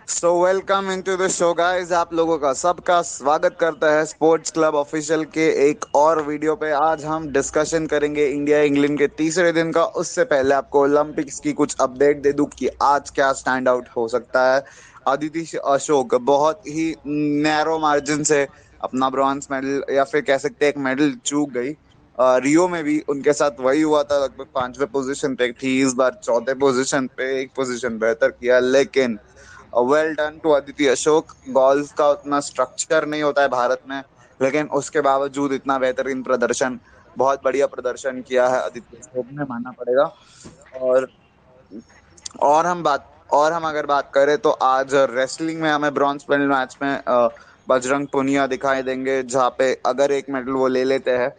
So welcome into the show guys. आप लोगों का सबका स्वागत करता है स्पोर्ट्स क्लब ऑफिशियल के एक और वीडियो पे। आज हम डिस्कशन करेंगे इंडिया इंग्लैंड के तीसरे दिन का। उससे पहले आपको ओलंपिक्स की कुछ अपडेट दे दूं कि आज क्या स्टैंड आउट हो सकता है। अदिति अशोक बहुत ही नैरो मार्जिन से अपना ब्रॉन्ज मेडल या फिर कह सकते हैं एक मेडल चूक गई। रियो में भी उनके साथ वही हुआ था, लगभग पांचवें पोजीशन पे थी। इस बार चौथे पोजीशन पे, एक पोजीशन बेहतर किया। लेकिन well done to Aditi Ashok. Golf का उतना स्ट्रक्चर नहीं होता है भारत में, लेकिन उसके बावजूद इतना बेहतरीन प्रदर्शन, बहुत बढ़िया प्रदर्शन किया है अदिति अशोक ने, मानना पड़ेगा। और और हम बात और हम अगर बात करें तो आज रेसलिंग में हमें ब्रॉन्ज मेडल मैच में बजरंग पुनिया दिखाई देंगे, जहाँ पे अगर एक मेडल वो ले लेते हैं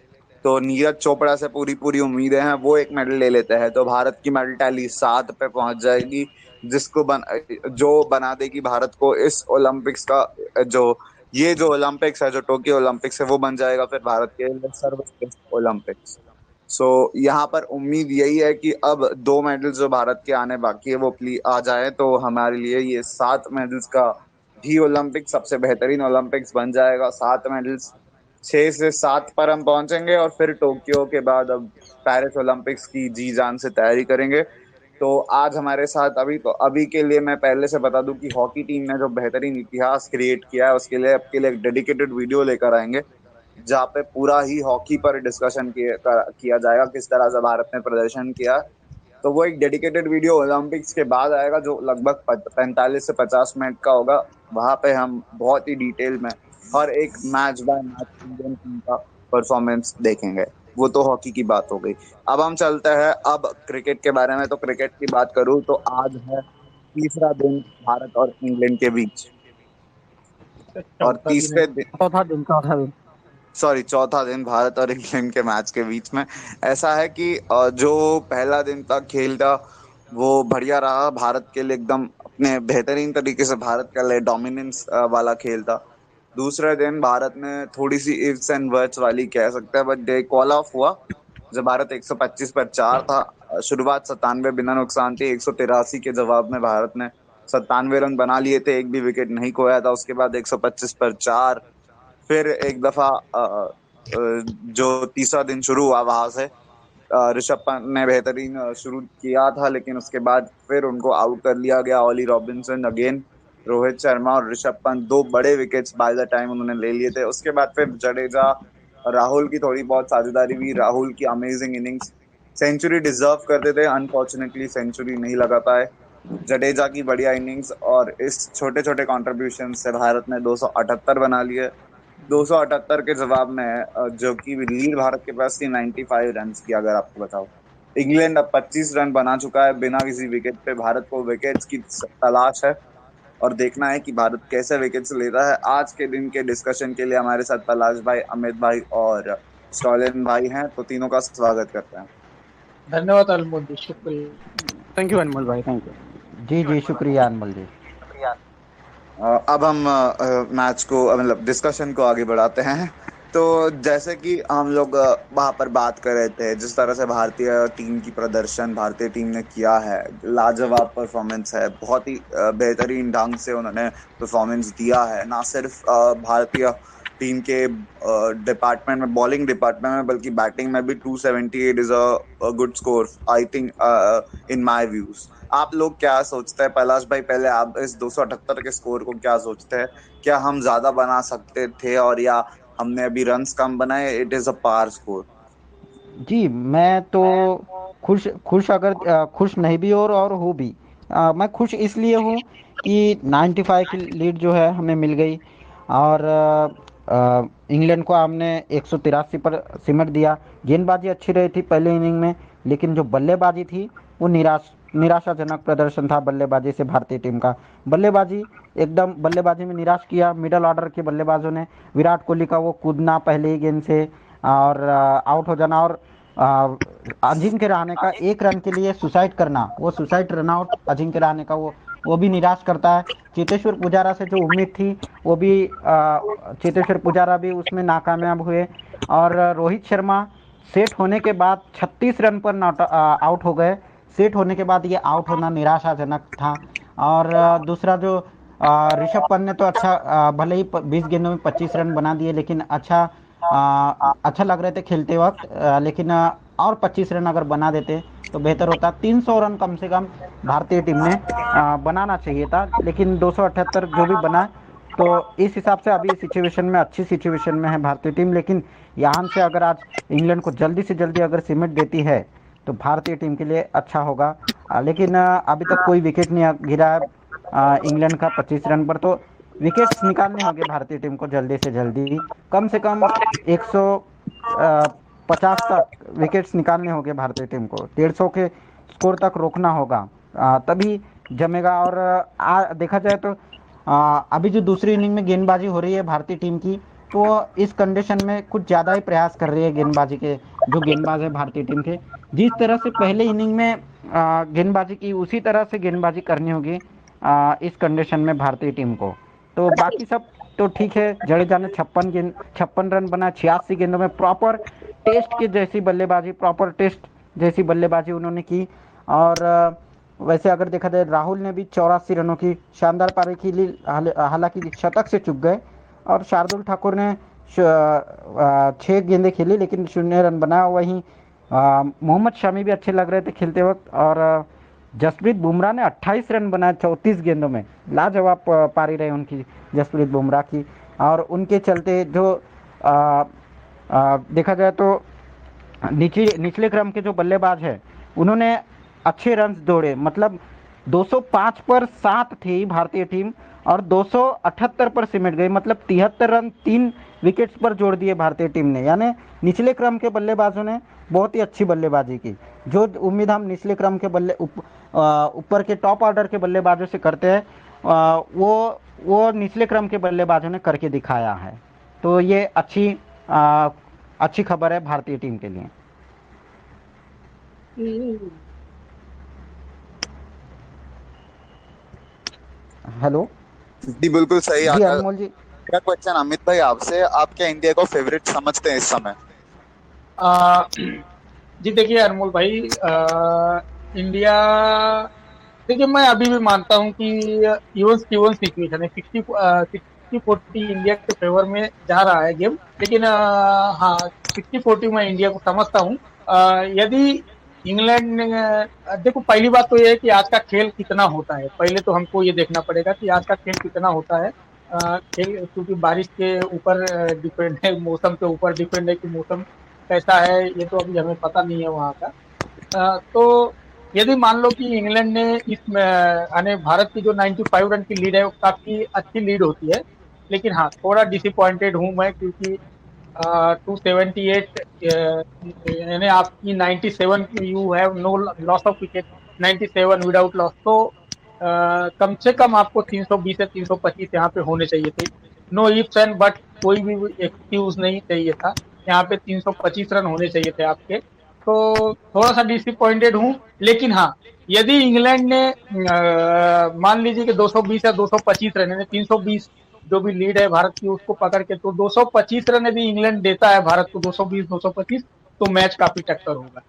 तो नीरज चोपड़ा से पूरी पूरी उम्मीदें हैं, वो एक मेडल ले लेते हैं तो भारत की मेडल टैली 7 पे पहुंच जाएगी। जो बना देगी भारत को इस ओलंपिक्स का, जो जो ओलंपिक्स है, जो टोक्यो ओलंपिक्स है, वो बन जाएगा फिर भारत के लिए सर्वश्रेष्ठ ओलंपिक्स। यहाँ पर उम्मीद यही है कि अब दो मेडल्स जो भारत के आने बाकी है वो आ जाए तो हमारे लिए ये 7 मेडल्स का भी ओलंपिक सबसे बेहतरीन ओलंपिक्स बन जाएगा। 7 मेडल्स, 6 से 7 पर हम पहुंचेंगे और फिर टोक्यो के बाद अब पेरिस ओलंपिक्स की जी जान से तैयारी करेंगे। तो आज हमारे साथ अभी के लिए मैं पहले से बता दूं कि हॉकी टीम ने जो बेहतरीन इतिहास क्रिएट किया है उसके लिए आपके लिए एक डेडिकेटेड वीडियो लेकर आएंगे, जहाँ पे पूरा ही हॉकी पर डिस्कशन किया जाएगा, किस तरह से भारत ने प्रदर्शन किया। तो वो एक डेडिकेटेड वीडियो ओलंपिक्स के बाद आएगा जो लगभग 45 से 50 मिनट का होगा। वहां पे हम बहुत ही डिटेल में हर एक match by match Indian team का परफॉर्मेंस देखेंगे। वो तो हॉकी की बात हो गई। अब हम चलते हैं अब क्रिकेट के बारे में। तो क्रिकेट की बात करूं तो आज है तीसरा दिन भारत और इंग्लैंड के बीच। और चौथा दिन है। तीसरे दिन, चौथा दिन। चौथा दिन भारत और इंग्लैंड के मैच के बीच में ऐसा है कि जो पहला दिन था खेल था वो बढ़िया रहा भारत के लिए, एकदम अपने बेहतरीन तरीके से भारत के लिए डोमिनेंस वाला खेल था। दूसरे दिन भारत ने थोड़ी सी इफ्स एंड बट्स वाली कह सकते हैं, बट डे कॉल ऑफ हुआ जब भारत 125 पर 4 था। शुरुआत 97 बिना नुकसान थी। 183 के जवाब में भारत ने 97 रन बना लिए थे, एक भी विकेट नहीं खोया था। उसके बाद 125 पर 4, फिर एक दफा जो तीसरा दिन शुरू हुआ वहां से ऋषभ पंत ने बेहतरीन शुरू किया था, लेकिन उसके बाद फिर उनको आउट कर लिया गया। Ollie Robinson again, Rohit Sharma और ऋषभ पंत दो बड़े विकेट्स बाय द टाइम उन्होंने ले लिए थे। उसके बाद फिर जडेजा, राहुल की थोड़ी बहुत साझेदारी भी। राहुल की अमेजिंग इनिंग्स, सेंचुरी डिजर्व करते थे, अनफॉर्चुनेटली सेंचुरी नहीं लगा पाए। जडेजा की बढ़िया इनिंग्स और इस छोटे छोटे कॉन्ट्रीब्यूशन से भारत ने 278 बना लिए। 278 के जवाब में जो कि लीड भारत के पास थी 95 रन की। अगर आपको बताओ, इंग्लैंड अब 25 रन बना चुका है बिना किसी विकेट पे। भारत को विकेट्स की तलाश है और देखना है कि भारत कैसे विकेट्स लेता है। आज के दिन के डिस्कशन के लिए हमारे साथ पलाश भाई, अमित भाई और स्टॉलिन भाई हैं, तो तीनों का स्वागत करते हैं। धन्यवाद अनमोल जी, शुक्रिया। थैंक यू अनमोल भाई, थैंक यू। जी जी, शुक्रिया अनमोल जी। अब हम मैच को मतलब डिस्कशन को आगे बढ़ाते हैं। तो जैसे कि हम लोग वहां पर बात कर रहे थे, जिस तरह से भारतीय टीम की प्रदर्शन भारतीय टीम ने किया है, लाजवाब परफॉर्मेंस है। बहुत ही बेहतरीन ढंग से उन्होंने परफॉर्मेंस दिया है, ना सिर्फ भारतीय टीम के डिपार्टमेंट में, बॉलिंग डिपार्टमेंट में, बल्कि बैटिंग में भी। 278 is a good score I think in my views. आप लोग क्या सोचते हैं? पलाश भाई, पहले आप इस 278 के स्कोर को क्या सोचते हैं? क्या हम ज्यादा बना सकते थे, और या हमने अभी रन्स कम बनाए? It is a par score. जी, मैं तो खुश खुश अगर खुश नहीं भी और हूँ भी। मैं खुश इसलिए हूँ कि 95 की लीड जो है हमें मिल गई। और इंग्लैंड को हमने 183 पर सिमट दिया। गेंदबाजी अच्छी रही थी पहले इनिंग में, लेकिन जो बल्लेबाजी थी वो निराशाजनक प्रदर्शन था बल्लेबाजी से भारतीय टीम का। बल्लेबाजी में निराश किया मिडल ऑर्डर के बल्लेबाजों ने। विराट कोहली का वो कूदना पहले ही गेंद से और आउट हो जाना, और अजिंक्य रहाणे का 1 रन के लिए सुसाइड करना, वो suicide run out Ajinkya Rahane का, वो भी निराश करता है। चेतेश्वर पुजारा से जो उम्मीद थी वो भी चेतेश्वर पुजारा भी उसमें नाकामयाब हुए। और रोहित शर्मा सेट होने के बाद 36 रन पर नॉट आउट हो गए। सेट होने के बाद ये आउट होना निराशाजनक था। और दूसरा जो ऋषभ पंत ने तो अच्छा भले ही 20 गेंदों में 25 रन बना दिए, लेकिन अच्छा लग रहे थे खेलते वक्त, लेकिन और 25 रन अगर बना देते तो बेहतर होता। 300 रन कम से कम भारतीय टीम ने बनाना चाहिए था, लेकिन 278 जो भी बना, तो इस हिसाब से अभी सिचुएशन में अच्छी सिचुएशन में है भारतीय टीम। लेकिन यहाँ से अगर आज इंग्लैंड को जल्दी से जल्दी अगर सिमट देती है तो भारतीय टीम के लिए अच्छा होगा। लेकिन अभी तक कोई विकेट नहीं गिरा है इंग्लैंड का 25 रन पर, तो विकेट्स निकालने होंगे भारतीय टीम को जल्दी से जल्दी, कम से कम 150 तक विकेट्स निकालने होंगे भारतीय टीम को, 150 के स्कोर तक रोकना होगा, तभी जमेगा। और देखा जाए तो अभी जो दूसरी इनिंग में गेंदबाजी हो रही है भारतीय टीम की, तो इस कंडीशन में कुछ ज़्यादा ही प्रयास कर रही है गेंदबाजी के जो गेंदबाज है भारतीय टीम के। जिस तरह से पहले इनिंग में गेंदबाजी की, उसी तरह से गेंदबाजी करनी होगी इस कंडीशन में भारतीय टीम को। तो बाकी सब तो ठीक है। जडेजा ने 56 रन बना 86 गेंदों में, प्रॉपर टेस्ट के जैसी बल्लेबाजी, प्रॉपर टेस्ट जैसी बल्लेबाजी उन्होंने की। और वैसे अगर देखा जाए राहुल ने भी 84 रनों की शानदार पारी खेली, हालांकि शतक से चूक गए। और शार्दुल ठाकुर ने 6 गेंदें खेली लेकिन 0 रन बनाया। वहीं मोहम्मद शमी भी अच्छे लग रहे थे खेलते वक्त। और जसप्रीत बुमराह ने 28 रन बनाए 34 गेंदों में, लाजवाब पारी रही उनकी, जसप्रीत बुमराह की। और उनके चलते जो देखा जाए तो निचले क्रम के जो बल्लेबाज है उन्होंने अच्छे रन जोड़े, मतलब 205 पर 7 थी भारतीय टीम और 278 पर सिमट गई, मतलब 73 रन 3 विकेट्स पर जोड़ दिए भारतीय टीम ने। यानी निचले क्रम के बल्लेबाजों ने बहुत ही अच्छी बल्लेबाजी की। जो उम्मीद हम निचले क्रम के ऊपर के टॉप ऑर्डर के बल्लेबाजों से करते हैं, वो निचले क्रम के बल्लेबाजों ने करके दिखाया है। तो ये अच्छी खबर है भारतीय टीम के लिए। हेलो जी बिल्कुल सही। जी अनमोल जी, क्या क्वेश्चन अमित भाई आपसे, आप क्या इंडिया को फेवरेट समझते हैं इस समय? जी देखिए अनमोल भाई, इंडिया, देखिए मैं अभी भी मानता हूं कि इवन सिचुएशन है, 60-40 इंडिया के फेवर में जा रहा है गेम। लेकिन हाँ, 60-40 मैं इंडिया को समझता हूं। यदि इंग्लैंड ने, देखो पहली बात तो ये है कि आज का खेल कितना होता है, पहले तो हमको ये देखना पड़ेगा कि आज का खेल कितना होता है। खेल क्योंकि बारिश के ऊपर डिपेंड है, मौसम के ऊपर डिपेंड है कि मौसम कैसा है, ये तो अभी हमें पता नहीं है वहाँ का। तो यदि मान लो कि इंग्लैंड ने इस यानी भारत की जो 95 रन की लीड है वो काफी अच्छी लीड होती है। लेकिन हाँ, थोड़ा डिसअपॉइंटेड हूँ मैं, क्योंकि 278 यानी आपकी 97 you have no loss of wicket, 97 without loss, तो कम से कम आपको 320 या 325 यहाँ पे होने चाहिए थे। नो इफ्स एंड बट, कोई भी एक्सक्यूज नहीं चाहिए था, यहाँ पे 325 रन होने चाहिए थे आपके। तो थोड़ा सा डिसअपॉइंटेड हूँ। लेकिन हाँ, यदि इंग्लैंड ने मान लीजिए कि 220 या 225 रन यानी 320 जो भी लीड है भारत की उसको पकड़ के, तो 225 रन यदि इंग्लैंड देता है भारत को, 220-225, तो मैच काफी टक्कर होगा।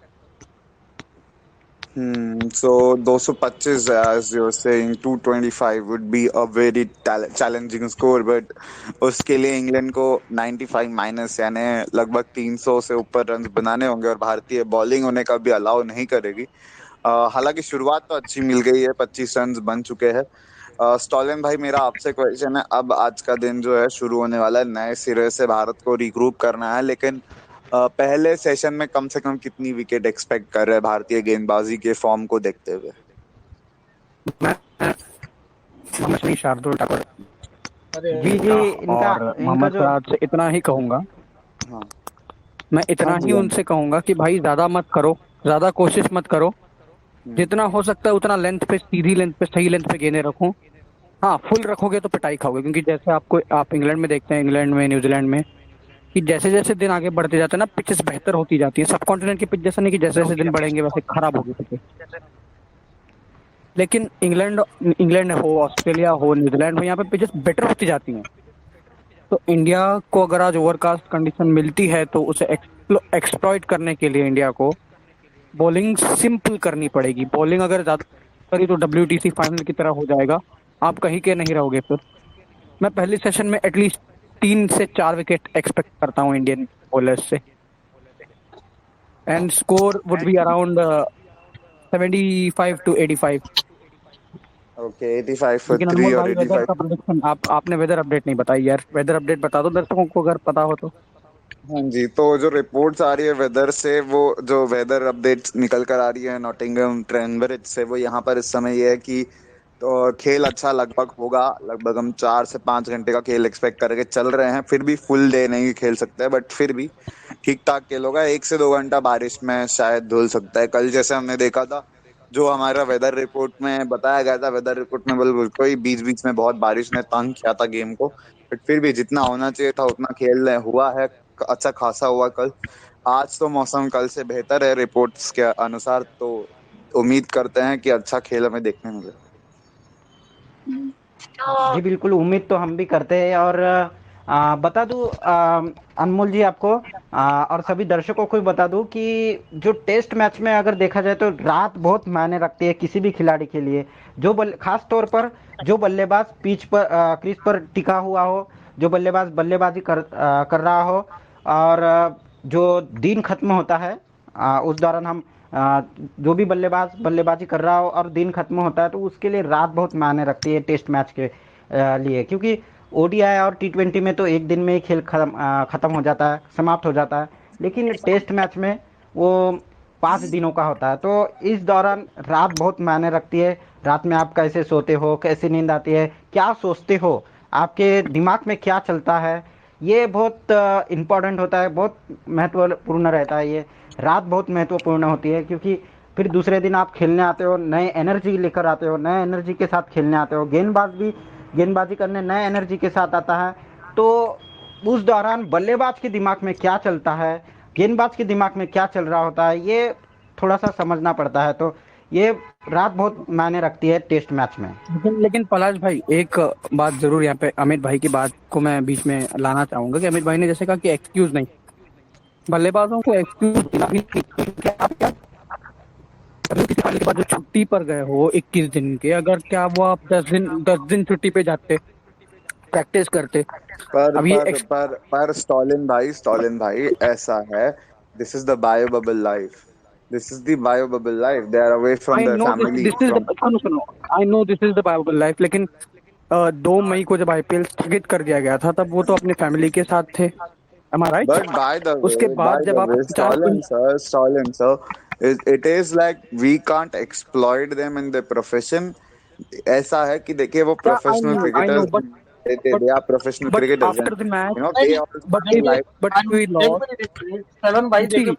So 225, as you're saying, 225 would be a very challenging score, but उसके लिए इंग्लैंड को 95 माइनस यानी लगभग 300 से ऊपर रन बनाने होंगे और भारतीय बॉलिंग होने का भी अलाउ नहीं करेगी। हालांकि शुरुआत तो अच्छी मिल गई है, 25 रन बन चुके हैं। स्टॉलिन भाई, मेरा आपसे क्वेश्चन है, अब आज का दिन जो है शुरू होने वाला है, नए सिरे से भारत को रिग्रुप करना है, लेकिन पहले सेशन में कम से कम कितनी विकेट एक्सपेक्ट कर रहे हैं भारतीय गेंदबाजी के फॉर्म को देखते हुए? मैं शार्दुल ठाकुर जी मोहम्मद सिराज से इतना ही कहूंगा। हाँ, मैं इतना ही उनसे कहूंगा कि भाई ज्यादा मत करो, ज्यादा कोशिश मत करो, जितना हो सकता है उतना लेंथ पे, सीधी लेंथ पे, सही लेंथ पे गेंदें रखो। हाँ, फुल रखोगे तो पिटाई खाओगे, क्योंकि जैसे आप इंग्लैंड में देखते हैं, इंग्लैंड में, न्यूजीलैंड में, कि जैसे जैसे दिन आगे बढ़ते जाते हैं ना, पिचेस बेहतर होती जाती है। सब कॉन्टिनेंट की पिच जैसा नहीं कि जैसे जैसे दिन बढ़ेंगे वैसे खराब होगी पिचेस। लेकिन इंग्लैंड हो, ऑस्ट्रेलिया हो, न्यूजीलैंड हो, यहाँ पे पिचेस बेटर होती जाती हैं। तो इंडिया को अगर आज ओवरकास्ट कंडीशन मिलती है तो उसे एक्सप्लॉइट करने के लिए इंडिया को बॉलिंग सिंपल करनी पड़ेगी। बॉलिंग अगर ज्यादा करी तो WTC फाइनल की तरह हो जाएगा, आप कहीं के नहीं रहोगे फिर। मैं पहले सेशन में एटलीस्ट 3 से 4 विकेट एक्सपेक्ट करता हूँ इंडियन बॉलर्स से, and score would be around 75 to 85। Okay 85 for लेकिन 3 अनमोल और भाई, वेदर 85। का प्रेडिक्शन आपने वेदर अपडेट नहीं बताई यार। वेदर अपडेट बता दो दर्शकों को अगर पता हो तो। हाँ जी, तो जो रिपोर्ट्स आ रही है वेदर से, वो जो वेदर अपडेट्स निकल कर आ रही है नॉटिंघम ट्रेनब्रिज से, वो यहाँ पर इस समय ये है कि तो खेल अच्छा लगभग होगा। लगभग हम 4 से 5 घंटे का खेल एक्सपेक्ट करके चल रहे हैं। फिर भी फुल डे नहीं खेल सकते, बट फिर भी ठीक ठाक खेल होगा। 1 से 2 घंटा बारिश में शायद धुल सकता है। कल जैसे हमने देखा था, जो हमारा वेदर रिपोर्ट में बताया गया था, वेदर रिपोर्ट में बिल्कुल कोई बीच बीच में बहुत बारिश ने तंग किया था गेम को, बट फिर भी जितना होना चाहिए था उतना खेल हुआ है। अच्छा खासा हुआ कल। आज तो मौसम कल से बेहतर है रिपोर्ट्स के अनुसार, तो उम्मीद करते हैं कि अच्छा खेल हमें देखने मिले। जी बिल्कुल, उम्मीद तो हम भी करते हैं। और बता दूं अनमोल जी आपको, और सभी दर्शकों को भी बता दूं कि जो टेस्ट मैच में अगर देखा जाए तो रात बहुत मायने रखती है किसी भी खिलाड़ी के लिए। जो खास तौर पर जो बल्लेबाज पिच पर क्रीज पर टिका हुआ हो, जो बल्लेबाज बल्लेबाजी कर रहा हो, और जो दिन खत्म होता है उस दौरान हम जो भी बल्लेबाज बल्लेबाजी कर रहा हो और दिन खत्म होता है, तो उसके लिए रात बहुत मायने रखती है टेस्ट मैच के लिए। क्योंकि ओडीआई और टी20 में तो एक दिन में ही खेल खत्म हो जाता है, समाप्त हो जाता है। लेकिन टेस्ट मैच में वो 5 दिनों का होता है, तो इस दौरान रात बहुत मायने रखती है। रात में आप कैसे सोते हो, कैसे नींद आती है, क्या सोचते हो, आपके दिमाग में क्या चलता है, ये बहुत इम्पोर्टेंट होता है, बहुत महत्वपूर्ण रहता है। ये रात बहुत महत्वपूर्ण होती है, क्योंकि फिर दूसरे दिन आप खेलने आते हो, नए एनर्जी लेकर आते हो, नए एनर्जी के साथ खेलने आते हो। गेंदबाज भी गेंदबाजी करने नए एनर्जी के साथ आता है। तो उस दौरान बल्लेबाज के दिमाग में क्या चलता है, गेंदबाज के दिमाग में क्या चल रहा होता है, ये थोड़ा सा समझना पड़ता है। तो ये रात बहुत मायने रखती है टेस्ट मैच में। लेकिन पलाश भाई, एक बात जरूर यहाँ पे अमित भाई की बात को मैं बीच में लाना चाहूंगा कि अमित भाई ने जैसे कहा कि एक्सक्यूज नहीं, बल्लेबाजों को एक्सक्यूज देना भी नहीं। क्या आप क्या अगर किसी खिलाड़ी के बाद जो छुट्टी पर गए हो 21 दिन के, अगर क्या वो आप 10 दिन छुट्टी पे जाते, प्रैक्टिस करते। पर अब ये पर पर स्टॉलिन भाई ऐसा है, this is the bio bubble life. This is the bio bubble life. They are away from I there no this family this is from. सुनो, I know this is the bible life, लेकिन 2 मई को जब IPL स्थगित कर दिया गया था, तब वो तो अपनी फैमिली के साथ थे। M I right? But उसके बाद जब आप चाहे Stalin, sir, it is like we can't exploit them in their profession. ऐसा है कि देखिए वो क्या, professional I know cricketers, but they are professional but cricketers, after the match, you know नहीं they नहीं, also but have a life. But if we lost, seven भाई see देखिए, इफ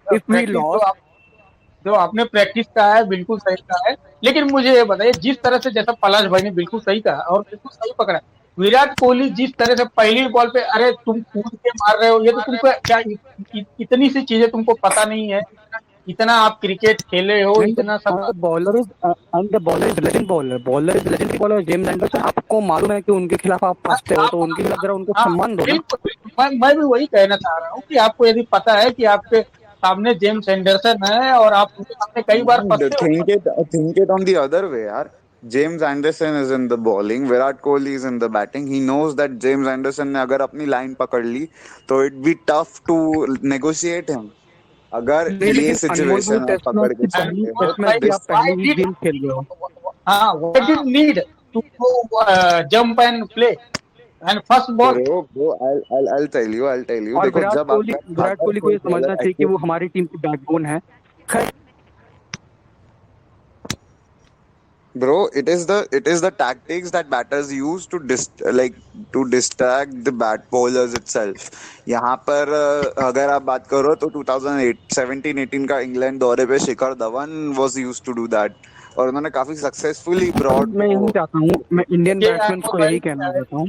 वी प्रैक्टिस लॉस्ट, जो आपने practice कहा है बिल्कुल सही कहा है। लेकिन मुझे ये बताइए, जिस तरह से, जैसा पलाश भाई ने बिल्कुल सही कहा और बिल्कुल सही पकड़ा, विराट कोहली जिस तरह से पहली बॉल पे, अरे तुम कूद के मार रहे हो, ये तो तुमको क्या इतनी सी चीजें तुमको पता नहीं है? इतना आप क्रिकेट खेले हो, एंड इतना सब। The bowler is and the bowler is legend bowler, bowler is legend bowler James Anderson. आपको मालूम है कि उनके खिलाफ आप फंसते हो, तो उनके खिलाफ जरा उनको हाँ, सम्मान दो ना। बिल्कुल बिल्कुल। मैं भी वही कहना चाह रहा हूँ कि आपको यदि पता है कि आपके सामने जेम्स एंडरसन है और आप उनके सामने कई बार फंसते हो। Think it on the other way, यार। James Anderson is in the bowling, Virat Kohli is in the batting. He knows that James Anderson ने अगर अपनी लाइन पकड़ ली तो it be tough to negotiate him. अगर नहीं, ये लेकिन अनमोल भाई, सिचुएशन आप टेस्ट मैच पकड़ के की पहली चलते हो टेस्ट तो मैच की दिस। आप पहली ही गेम खेल रहे हो। हाँ, why did need to go jump and play and first ball? Bro I'll tell you और देखो, जब विराट अगर कोहली को कोई ये समझना बॉलर चाहिए कि वो हमारी टीम की बैकबोन है। खैर, Bro, it is the tactics that batters use to distract the bat bowlers itself. यहाँ पर अगर आप बात करो तो 2017-18 का इंग्लैंड दौरे पे Shikhar Dhawan was used to do that, और उन्होंने काफी सक्सेसफुली ब्रॉड मैं यही चाहता हूँ, मैं इंडियन देखिए बैट्समैन आपको को भाई, यही कहना चाहता हूँ।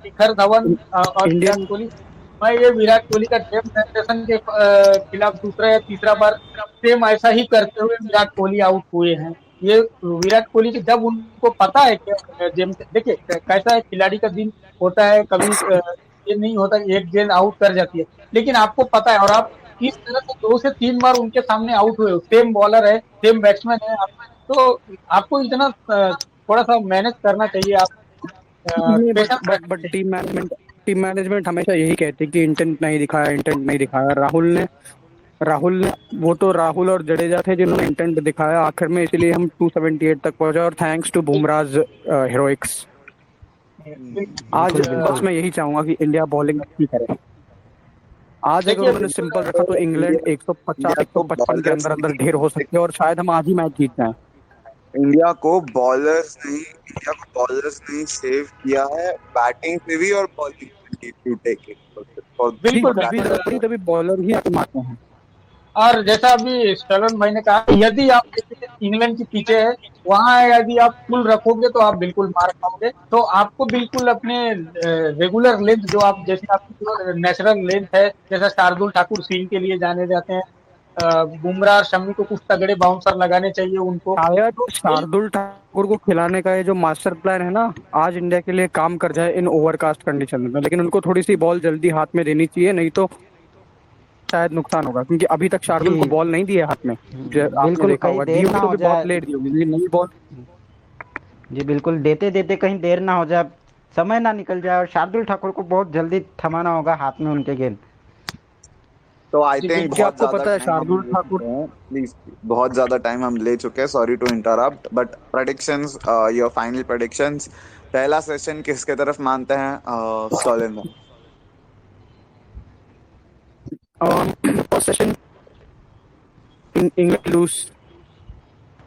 शिखर धवन और विराट इंडियन कोहली, मैं ये विराट कोहली का जेम्स एंडरसन के खिलाफ दूसरा या तीसरा बार सेम ऐसा ही करते हुए विराट कोहली आउट हुए हैं। ये विराट कोहली की, जब उनको पता है कि जेम्स, देखिए कैसा है, खिलाड़ी का दिन होता है, कभी ये नहीं होता कि एक गेंद आउट कर जाती है, लेकिन आपको पता है, और आप किस तरह से 2 से 3 बार उनके सामने आउट हुए हो, सेम बॉलर है, सेम बैट्समैन है आप, तो आपको इतना थोड़ा सा मैनेज करना चाहिए आप। नहीं, पेशेंस रखना बट चाहिए। टीम मैनेजमेंट हमेशा यही कहती है कि इंटेंट नहीं दिखाया। राहुल ने वो तो राहुल और जडेजा थे जिन्होंने इंटेंट दिखाया आखिर में, इसलिए हम 278 तक पहुंचे, और थैंक्स टू बुमराज हेरोइक्स। आज बिल्कुल बस बिल्कुल। मैं यही चाहूंगा कि इंडिया बॉलिंग अच्छी करे। आज अगर देखिए उन्होंने बिल्कुल सिंपल रखा तो इंग्लैंड इंडिया 150 इंडिया को 155 के बॉलर्स अंदर अंदर ढेर हो नहीं सकते हैं, और शायद हम आज ही मैच जीत जाएं। इंडिया को बॉलर्स नहीं सेव किया है, बैटिंग से भी और बॉलिंग से भी, टू टेक इट फॉर जी, बिल्कुल दैट बिल्कुल। तभी तभी बॉलर ही आगे मारते हैं। और जैसा अभी स्टलन भाई ने कहा, यदि आप इंग्लैंड की पिचे है, वहां यदि आप फुल रखोगे तो आप बिल्कुल मार पाओगे। तो आपको बिल्कुल अपने रेगुलर लेंथ, जो आप जैसे आपकी जो नेचुरल लेंथ है, जैसा शार्दुल ठाकुर सीन के लिए जाने जाते हैं, बुमराह और शमी को कुछ तगड़े बाउंसर लगाने चाहिए उनको। शायद तो यही शार्दुल ठाकुर को खिलाने का ये जो मास्टर प्लान है ना, आज इंडिया के लिए काम कर जाए इन ओवरकास्ट कंडीशन में। लेकिन उनको थोड़ी सी बॉल जल्दी हाथ में देनी चाहिए, नहीं तो शायद नुकसान होगा, क्योंकि अभी तक शार्दुल को जी बॉल नहीं दी है हाथ में। जो आपने बिल्कुल, देखा कहीं होगा, दी देर ना होगी तो हो भी बहुत जाए। लेट दी होगी, लेकिन नई बॉल। जी बिल्कुल, देते देते कहीं देर ना हो जाए, समय ना निकल जाए, और शार्दुल ठाकुर को बहुत जल्दी थमाना होगा हाथ में उनके गेंद। तो आई जी थिंक बिल्कुल। क्योंकि बहुत आपको ज्यादा पता है टाइम हम शार्दुल ले ठाकुर। चुके हैं, प्लीज। बहुत ज्यादा टाइम हम ले चुके हैं, sorry to interrupt, but predictions, your final predictions. पहला सेशन किसके तरफ मानते हैं, स्टॉलिन में? Possession, England lose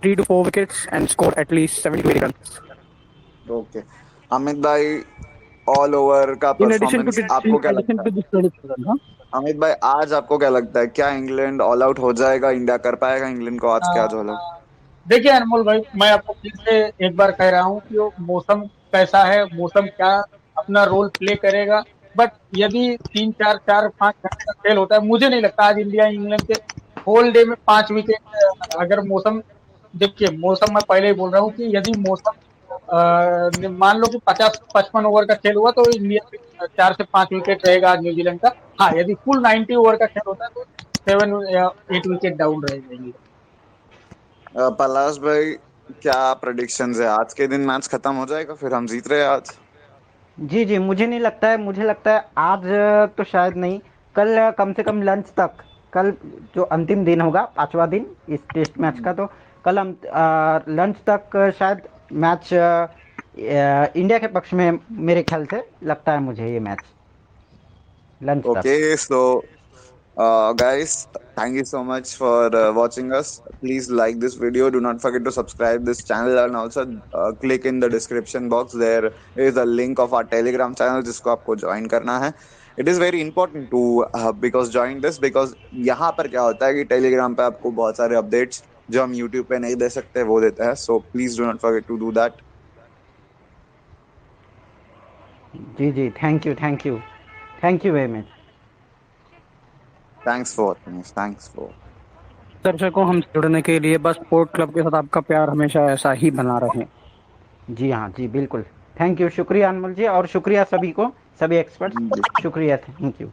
3 to 4 wickets and score at least 70 run. Okay, Amit भाई, ऑल ओवर का इन एडिशन टू परफॉर्मेंस आपको क्या एडिशन लगता टू है? This prediction. अमित भाई, आज आपको क्या लगता है, क्या इंग्लैंड ऑल आउट हो जाएगा? इंडिया कर पाएगा इंग्लैंड को आज? क्या जो हाँ, देखिए अनमोल भाई, मैं आपको फिर से एक बार कह रहा हूँ कि वो मौसम कैसा है, मौसम क्या अपना रोल प्ले करेगा। बट यदि 3 4 4 5 घंटे का खेल होता है, मुझे नहीं लगता आज इंडिया इंग्लैंड के होल डे में 5 विकेट, अगर मौसम, देखिए मौसम मैं पहले ही बोल रहा हूँ कि यदि मौसम मान लो कि 50 55 ओवर का खेल हुआ, तो इंडिया के 4 से 5 विकेट रहेगा आज न्यूजीलैंड का। हाँ, यदि फुल 90 ओवर का खेल होता है तो 7 या 8 विकेट डाउन रहेगा इंडिया। पलाश भाई, क्या प्रेडिक्शंस है? आज के दिन मैच खत्म हो जाएगा, फिर हम जीत रहे हैं आज? जी जी, मुझे नहीं लगता है, मुझे लगता है आज तो शायद नहीं, कल कम से कम लंच तक, कल जो अंतिम दिन होगा, पांचवा दिन इस टेस्ट मैच का, तो कल हम लंच तक शायद मैच इंडिया के पक्ष में, मेरे ख्याल से लगता है मुझे ये मैच लंच तक। Okay, so guys, thank you so much for watching us. Please like this video. Do not forget to subscribe this channel, and also click in the description box. There is a link of our Telegram channel जिसको आपको join करना है. It is very important to because join this, because यहाँ पर क्या होता है कि Telegram पे आपको बहुत सारे updates जो हम YouTube पे नहीं दे सकते वो देते हैं. So please do not forget to do that. जी जी, thank you thank you, thank you very much. Thanks for watching us. Thanks for दर्शकों, हम जुड़ने के लिए बस स्पोर्ट क्लब के साथ आपका प्यार हमेशा ऐसा ही बना रहे। जी हाँ, जी बिल्कुल, थैंक यू, शुक्रिया अनमोल जी, और शुक्रिया सभी को, सभी एक्सपर्ट्स, शुक्रिया, थैंक यू।